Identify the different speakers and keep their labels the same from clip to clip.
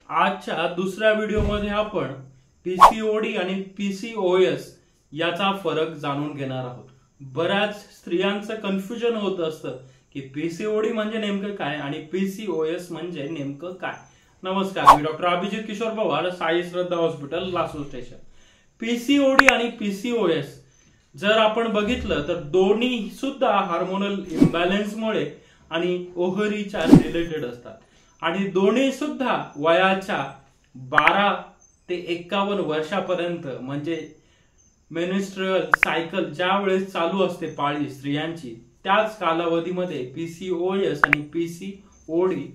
Speaker 1: आजच्या दुसऱ्या व्हिडिओमध्ये आपण पीसीओडी आणि पीसीओएस याचा फरक जाणून घेणार आहोत। बऱ्याच स्त्रियांचं कन्फ्युजन होत असतं की पीसीओडी म्हणजे नेमकं काय आणि पीसीओएस म्हणजे नेमकं काय। नमस्कार, मी डॉक्टर अभिजित किशोर पवार, साई श्रद्धा हॉस्पिटल, लासूर स्टेशन। पीसीओडी आणि पीसीओएस जर आपण बघितलं तर दोन्ही सुद्धा हार्मोनल इम्बॅलन्समुळे आणि ओव्हरीच्या रिलेटेड असतात आणि दोन्ही सुद्धा वयाच्या 12 ते 51 वर्षापर्यंत म्हणजे मेन्स्ट्रुअल सायकल ज्या वेळेस चालू असते पाळी स्त्रियांची त्याच कालावधीमध्ये पीसीओएस आणि पीसीओडी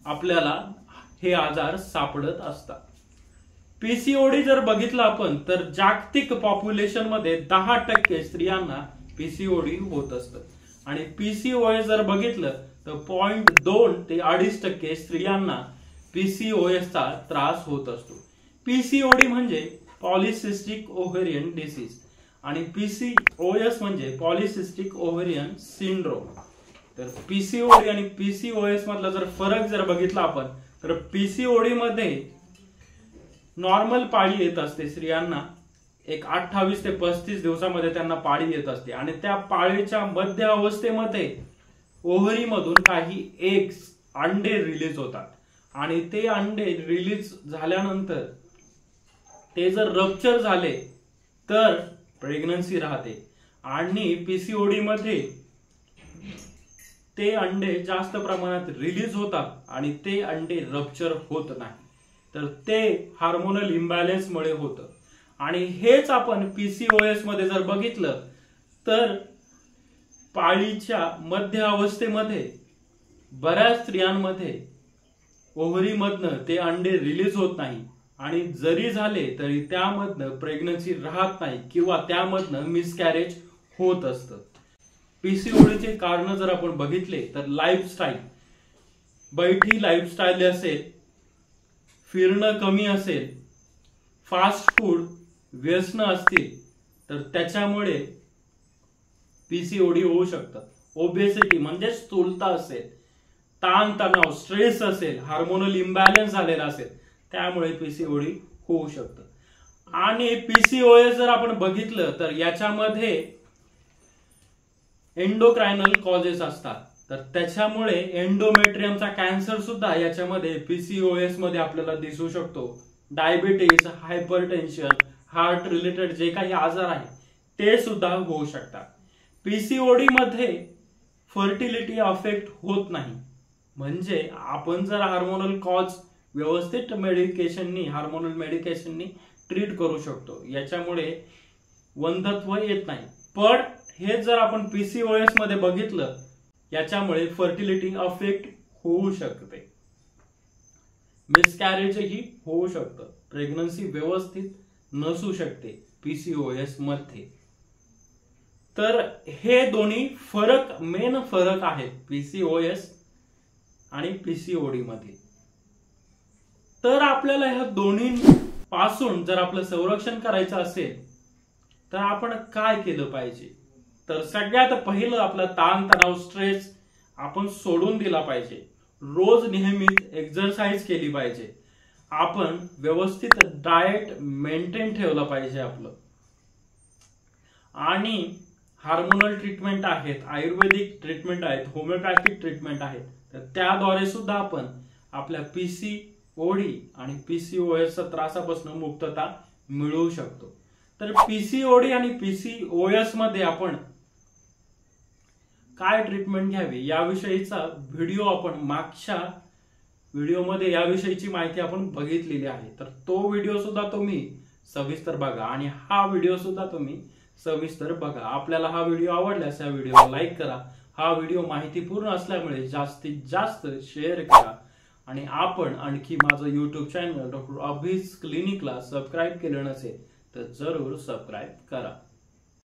Speaker 1: आपल्याला हे आजार सापडत असतात। पीसीओडी जर बघितलं आपण तर जागतिक पॉप्युलेशन मध्ये 10% स्त्रियांना पीसीओडी होत असतं आणि पीसीओएस जर बघितलं तर 0.2 ते 2.5% स्त्रियांना पीसीओएस चा त्रास होत असतो। पीसीओडी म्हणजे पॉलिसिस्टिक ओव्हेरियन डिसीज आणि पीसीओएस म्हणजे पॉलिसिस्टिक ओव्हेरियन सिंड्रोम। तर पीसीओडी आणि पीसीओएस मधला जर फरक जर बघितला आपण तर पीसीओडी मध्ये नॉर्मल पाळी येत असते स्त्रियांना, एक 28 ते 35 दिवसामध्ये त्यांना पाळी येत असते आणि त्या पाळीच्या मध्य अवस्थेमध्ये ओव्हरी मधून काही एग्स अंडे रिलीज होतात आणि ते अंडे रिलीज झाल्यानंतर ते जर रप्चर झाले तर प्रेग्नन्सी राहते आणि पीसीओडी मध्ये ते अंडे जास्त प्रमाणात रिलीज होतात आणि ते अंडे रप्चर होत नाही, तर ते हार्मोनल इम्बॅलन्स मुळे होतं। आणि हेच आपण पीसीओएस मध्ये जर बघितलं तर पाळीच्या मध्य अवस्थेमध्ये बऱ्याच स्त्रियांमध्ये ओव्हरी मधनं ते अंडे रिलीज होत नाही आणि जरी झाले तरी त्यामधनं प्रेग्नन्सी राहत नाही किंवा त्यामधनं मिसकॅरेज होत असतं। पीसीओडीचे कारण जर आपण बघितले तर लाईफस्टाईल, बैठी लाईफस्टाईल असेल, फिरणं कमी असेल, फास्ट फूड व्यसन असतील तर त्याच्यामुळे पीसीओडी होऊ शकतं। ओबेसिटी म्हणजे स्थूलता असेल, ताणतणाव स्ट्रेस असेल, हार्मोनल इम्बॅलन्स झालेला असेल त्यामुळे पीसीओडी होऊ शकतं। आणि पीसीओएस जर आपण बघितलं तर याच्यामध्ये एंडोक्रायनल कॉजेस असतात, तर त्याच्यामुळे एंडोमेट्रियमचा कॅन्सर सुद्धा याच्यामध्ये पीसीओएस मध्ये आपल्याला दिसू शकतो। डायबिटीज, हायपरटेन्शन, हार्ट रिलेटेड जे काही आजार आहे ते सुद्धा होऊ शकतात। पीसीओडी मध्ये फर्टिलिटी अफेक्ट होत नाही, म्हणजे आपण जर हार्मोनल कॉज व्यवस्थित मेडिकेशननी, हार्मोनल मेडिकेशननी ट्रीट करू शकतो, याच्यामुळे वंध्यत्व येत नाही। पण हे जर आपण पीसीओएस मध्ये बघितलं याच्यामुळे फर्टिलिटी अफेक्ट होऊ शकते, मिसकॅरेजही होऊ शकतं, प्रेग्नन्सी व्यवस्थित नसू शकते पीसीओएस मध्ये। तर हे दोन्ही फरक, मेन फरक आहेत पीसीओएस आणि पीसीओडी मध्ये। तर आपल्याला ह्या दोन्ही पासून जर आपलं संरक्षण करायचं असेल तर आपण काय केलं पाहिजे? तर सगळ्यात पहिलं आपला ताणतणाव, स्ट्रेस आपण सोडून दिला पाहिजे। रोज नियमित एक्सरसाइज केली पाहिजे, आपण व्यवस्थित डाएट मेंटेन ठेवलं पाहिजे आपलं, आणि हार्मोनल ट्रीटमेंट आहेत, आयुर्वेदिक ट्रीटमेंट आहेत, होमिओपॅथिक ट्रीटमेंट आहेत, तर त्याद्वारे सुद्धा आपण आपल्या पीसीओडी आणि पीसीओएस त्रासापासून मुक्तता मिळवू शकतो। तर पीसीओडी आणि पीसीओएस मध्ये आपण काय ट्रीटमेंट घ्यावी याविषयीचा व्हिडिओ आपण मागच्या व्हिडिओमध्ये याविषयीची माहिती आपण बघितलेली आहे, तर तो व्हिडिओ सुद्धा तुम्ही सविस्तर बघा आणि हा व्हिडिओ सुद्धा तुम्ही सविस्तर बघा। आपल्याला हा व्हिडिओ आवडल्यास या व्हिडिओला लाईक करा, हा व्हिडिओ माहितीपूर्ण असल्यामुळे जास्तीत जास्त शेअर करा आणि आपण आणखी माझं YouTube चॅनल डॉक्टर अभिज क्लिनिकला सबस्क्राईब केलं नसेल तर जरूर सबस्क्राईब करा।